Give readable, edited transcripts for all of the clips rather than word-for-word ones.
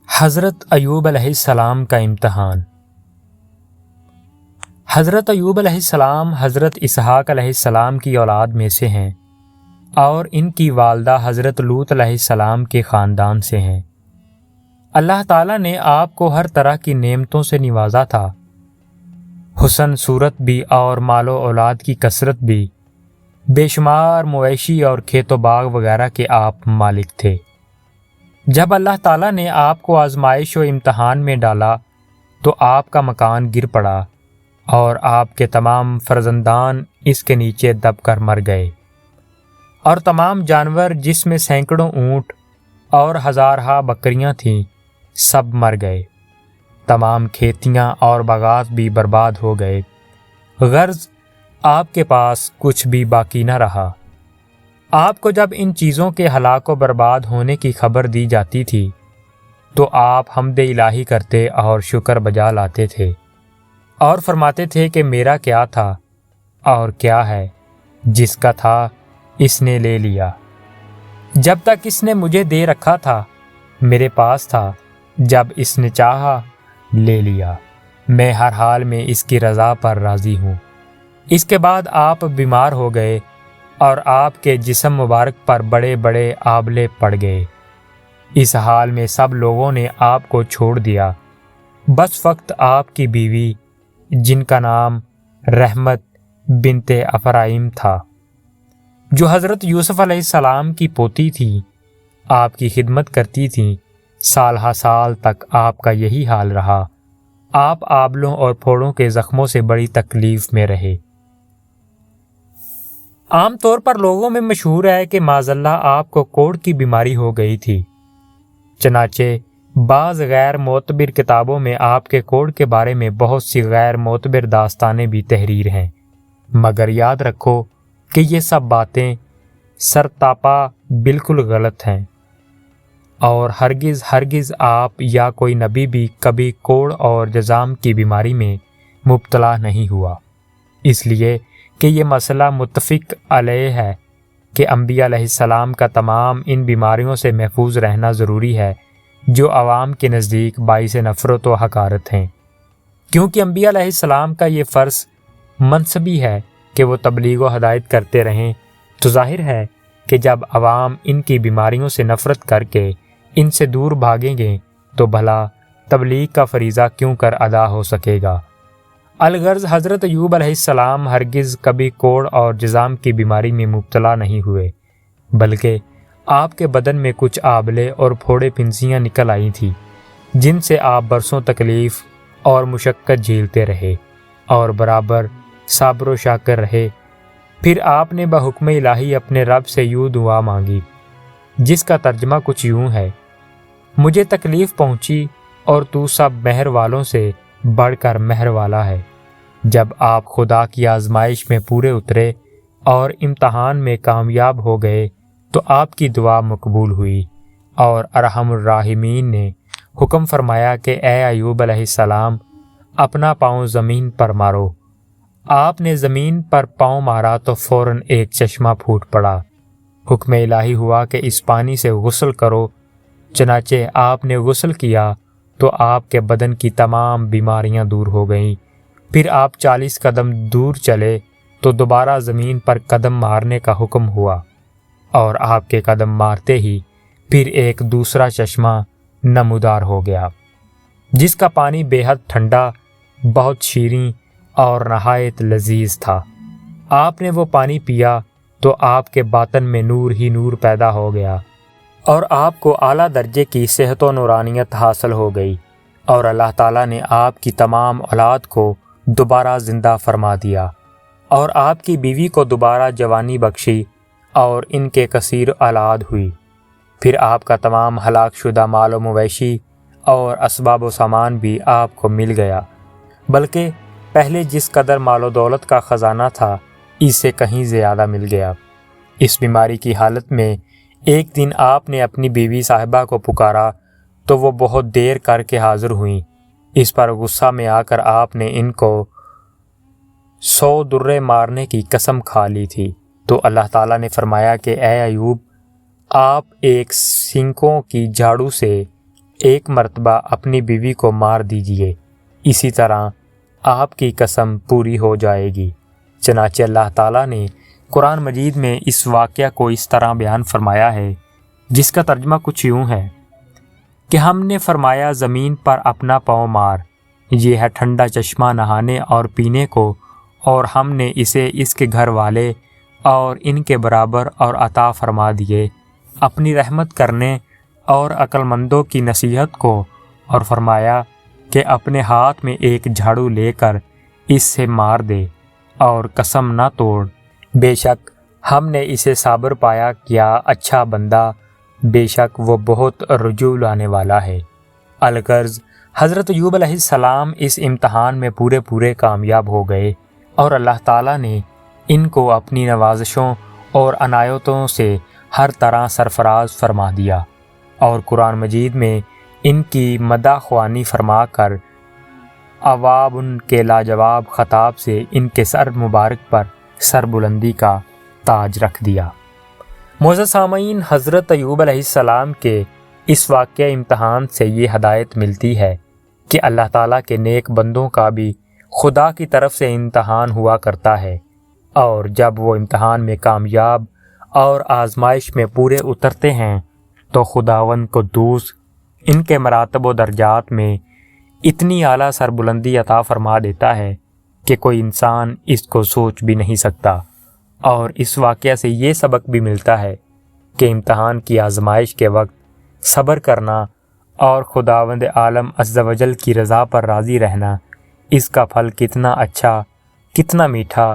حضرت ایوب علیہ السلام کا امتحان۔ حضرت ایوب علیہ السلام حضرت اسحاق علیہ السلام کی اولاد میں سے ہیں اور ان کی والدہ حضرت لوط علیہ السلام کے خاندان سے ہیں۔ اللہ تعالیٰ نے آپ کو ہر طرح کی نعمتوں سے نوازا تھا، حسن صورت بھی اور مال و اولاد کی کثرت بھی، بے شمار مویشی اور کھیت و باغ وغیرہ کے آپ مالک تھے۔ جب اللہ تعالیٰ نے آپ کو آزمائش و امتحان میں ڈالا تو آپ کا مکان گر پڑا اور آپ کے تمام فرزندان اس کے نیچے دب کر مر گئے، اور تمام جانور جس میں سینکڑوں اونٹ اور ہزارہا بکریاں تھیں سب مر گئے، تمام کھیتیاں اور باغات بھی برباد ہو گئے، غرض آپ کے پاس کچھ بھی باقی نہ رہا۔ آپ کو جب ان چیزوں کے ہلاک و برباد ہونے کی خبر دی جاتی تھی تو آپ حمد الہی کرتے اور شکر بجا لاتے تھے اور فرماتے تھے کہ میرا کیا تھا اور کیا ہے، جس کا تھا اس نے لے لیا، جب تک اس نے مجھے دے رکھا تھا میرے پاس تھا، جب اس نے چاہا لے لیا، میں ہر حال میں اس کی رضا پر راضی ہوں۔ اس کے بعد آپ بیمار ہو گئے اور آپ کے جسم مبارک پر بڑے بڑے آبلے پڑ گئے۔ اس حال میں سب لوگوں نے آپ کو چھوڑ دیا، بس فقط آپ کی بیوی جن کا نام رحمت بنت افرائیم تھا، جو حضرت یوسف علیہ السلام کی پوتی تھی، آپ کی خدمت کرتی تھیں۔ سال ہا سال تک آپ کا یہی حال رہا، آپ آبلوں اور پھوڑوں کے زخموں سے بڑی تکلیف میں رہے۔ عام طور پر لوگوں میں مشہور ہے کہ معاذاللہ آپ کو کوڑ کی بیماری ہو گئی تھی، چنانچہ بعض غیر معتبر کتابوں میں آپ کے کوڑ کے بارے میں بہت سی غیر معتبر داستانیں بھی تحریر ہیں، مگر یاد رکھو کہ یہ سب باتیں سرتاپا بالکل غلط ہیں، اور ہرگز آپ یا کوئی نبی بھی کبھی کوڑ اور جذام کی بیماری میں مبتلا نہیں ہوا، اس لیے کہ یہ مسئلہ متفق علیہ ہے کہ انبیاء علیہ السلام کا تمام ان بیماریوں سے محفوظ رہنا ضروری ہے جو عوام کے نزدیک باعث نفرت و حقارت ہیں، کیونکہ انبیاء علیہ السلام کا یہ فرض منصبی ہے کہ وہ تبلیغ و ہدایت کرتے رہیں، تو ظاہر ہے کہ جب عوام ان کی بیماریوں سے نفرت کر کے ان سے دور بھاگیں گے تو بھلا تبلیغ کا فریضہ کیوں کر ادا ہو سکے گا۔ الغرض حضرت ایوب علیہ السلام ہرگز کبھی کوڑ اور جذام کی بیماری میں مبتلا نہیں ہوئے، بلکہ آپ کے بدن میں کچھ آبلے اور پھوڑے پھنسیاں نکل آئی تھیں، جن سے آپ برسوں تکلیف اور مشقت جھیلتے رہے اور برابر صابر و شاکر رہے۔ پھر آپ نے بحکم الہی اپنے رب سے یوں دعا مانگی، جس کا ترجمہ کچھ یوں ہے: مجھے تکلیف پہنچی اور تو سب مہر والوں سے بڑھ کر مہر والا ہے۔ جب آپ خدا کی آزمائش میں پورے اترے اور امتحان میں کامیاب ہو گئے تو آپ کی دعا مقبول ہوئی، اور ارحم الراحمین نے حکم فرمایا کہ اے ایوب علیہ السلام اپنا پاؤں زمین پر مارو۔ آپ نے زمین پر پاؤں مارا تو فوراً ایک چشمہ پھوٹ پڑا۔ حکم الہی ہوا کہ اس پانی سے غسل کرو، چنانچہ آپ نے غسل کیا تو آپ کے بدن کی تمام بیماریاں دور ہو گئیں۔ پھر آپ 40 قدم دور چلے تو دوبارہ زمین پر قدم مارنے کا حکم ہوا، اور آپ کے قدم مارتے ہی پھر ایک دوسرا چشمہ نمودار ہو گیا، جس کا پانی بے حد ٹھنڈا، بہت شیریں اور نہایت لذیذ تھا۔ آپ نے وہ پانی پیا تو آپ کے باطن میں نور ہی نور پیدا ہو گیا، اور آپ کو اعلیٰ درجے کی صحت و نورانیت حاصل ہو گئی، اور اللہ تعالیٰ نے آپ کی تمام اولاد کو دوبارہ زندہ فرما دیا، اور آپ کی بیوی کو دوبارہ جوانی بخشی اور ان کے کثیر اولاد ہوئی۔ پھر آپ کا تمام ہلاک شدہ مال و مویشی اور اسباب و سامان بھی آپ کو مل گیا، بلکہ پہلے جس قدر مال و دولت کا خزانہ تھا اس سے کہیں زیادہ مل گیا۔ اس بیماری کی حالت میں ایک دن آپ نے اپنی بیوی صاحبہ کو پکارا تو وہ بہت دیر کر کے حاضر ہوئیں۔ اس پر غصہ میں آ کر آپ نے ان کو 100 درے مارنے کی قسم کھا لی تھی، تو اللہ تعالیٰ نے فرمایا کہ اے ایوب، آپ ایک سینکوں کی جھاڑو سے ایک مرتبہ اپنی بیوی کو مار دیجیے، اسی طرح آپ کی قسم پوری ہو جائے گی۔ چنانچہ اللہ تعالیٰ نے قرآن مجید میں اس واقعہ کو اس طرح بیان فرمایا ہے، جس کا ترجمہ کچھ یوں ہے کہ ہم نے فرمایا زمین پر اپنا پاؤں مار، یہ ہے ٹھنڈا چشمہ نہانے اور پینے کو، اور ہم نے اسے اس کے گھر والے اور ان کے برابر اور عطا فرما دیے اپنی رحمت کرنے اور عقل مندوں کی نصیحت کو، اور فرمایا کہ اپنے ہاتھ میں ایک جھاڑو لے کر اس سے مار دے اور قسم نہ توڑ، بے شک ہم نے اسے صابر پایا کیا اچھا بندہ، بے شک وہ بہت رجوع لانے والا ہے۔ الغرض حضرت ایوب علیہ السلام اس امتحان میں پورے کامیاب ہو گئے، اور اللہ تعالیٰ نے ان کو اپنی نوازشوں اور عنایتوں سے ہر طرح سرفراز فرما دیا، اور قرآن مجید میں ان کی مدح خوانی فرما کر اواب ان کے لاجواب خطاب سے ان کے سر مبارک پر سر بلندی کا تاج رکھ دیا۔ معزز سامعین، حضرت ایوب علیہ السلام کے اس واقعہ امتحان سے یہ ہدایت ملتی ہے کہ اللہ تعالیٰ کے نیک بندوں کا بھی خدا کی طرف سے امتحان ہوا کرتا ہے، اور جب وہ امتحان میں کامیاب اور آزمائش میں پورے اترتے ہیں تو خداوند قدوس ان کے مراتب و درجات میں اتنی اعلیٰ سربلندی عطا فرما دیتا ہے کہ کوئی انسان اس کو سوچ بھی نہیں سکتا۔ اور اس واقعہ سے یہ سبق بھی ملتا ہے کہ امتحان کی آزمائش کے وقت صبر کرنا اور خداوند عالم عز و جل کی رضا پر راضی رہنا، اس کا پھل کتنا اچھا، کتنا میٹھا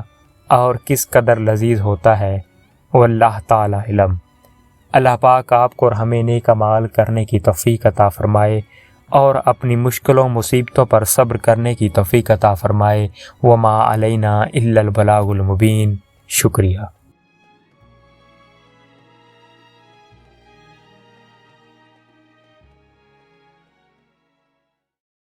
اور کس قدر لذیذ ہوتا ہے، واللہ تعالی علم۔ اللہ پاک آپ کو اور ہمیں نیک اعمال کرنے کی توفیق عطا فرمائے، اور اپنی مشکلوں مصیبتوں پر صبر کرنے کی توفیق عطا فرمائے۔ وما علینا الا البلاغ المبین۔ شکریہ۔